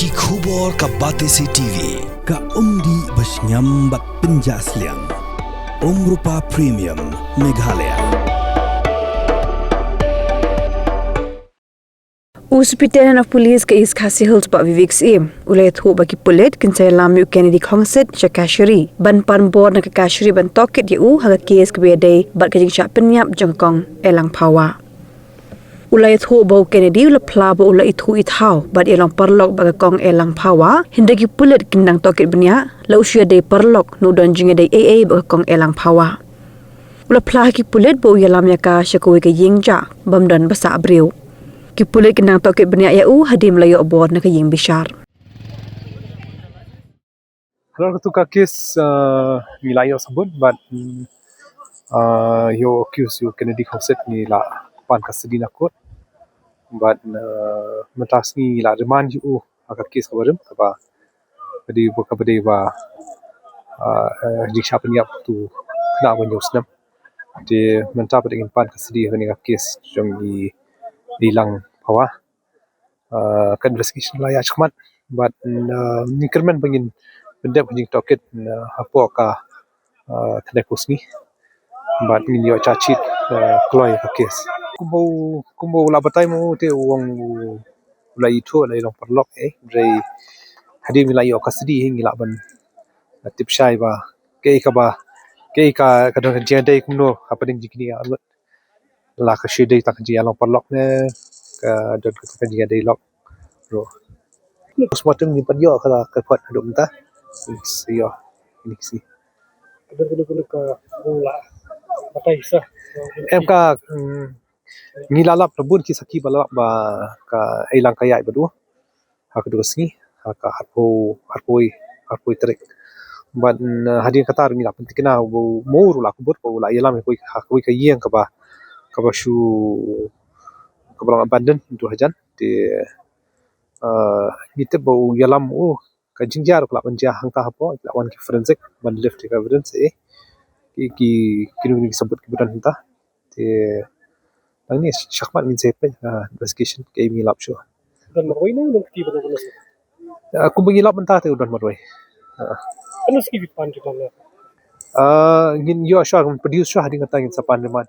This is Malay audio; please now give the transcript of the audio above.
Ki khubor ka Batesi TV ka umdi basnyambak penjaslian Umrupa Premium Meghalaya. Uspitalan of Police ka is Khasi Hills ba Vivek Sim ulayat ho bagi pulit kinsay lamu Kennedy Khongset sa Kashiri ban panbor na Kashiri ban tokit yu haga kes kbeday bat kajing sya penyap jengkong elang pawa ulayat ho bau Kennedy ula plabo ula ithu ithau bat elang perlok baga kong elang pawa hindagi pulit kindang tokit benya la usya day perlok nudon jinga day AA baga kong elang pawa ula plaki pulit bau yalamnya ka syakuwi ka yingja bamdan basa abriu Kipulit kenang tokit benia yau hadim layo abor na kaying bishar. Kalau tu kes nilai sebut, but you accuse you Kennedy Khongset ni la pan custody nak kot, but mentas ni la remand you agak kes kabarim kaba, jadi buka berdei ba jika penyap tu kena menyus nam, di mentah pada pan custody ni agak kes jom di lang bawah kan investigation lah ya cakmat but ni kerman pengin benda punya toket apa ka kena kus ni but ni yo cacit kloy ka kes kumbo la batai mo te wong la itu la long perlok dre hadi mi la yo custody hingi la ban tip shai ba ke ka kadang jende kumno apa ding jikini alut la ka shede tak ji long perlok ne ka don ka jende lok bro postmortem ni padyo kala ka kwat aduk entah siyo ini si Kena ka bola batai sa em ka ngilalap lebun ki saki balap ba ka ilang kaya badu ha ka dusni ha ka harpoi trek but hadin kata ngilap penting kena bo moru la kubur bo la yalam koi ha koi ka yeng ka ba shu ka ba abandon itu hajan di ngite bo yalam ka jingjar kala banja hangta hapo la wan ki forensic ban left evidence ki kini sebut kebudan entah te ni syakmat min sepe investigation ke mi lap show dan marway na nung tiba na kuno aku mengilap entah te udan marway ano ski pan kita na ngin yo show produce show hading katang sa pandeman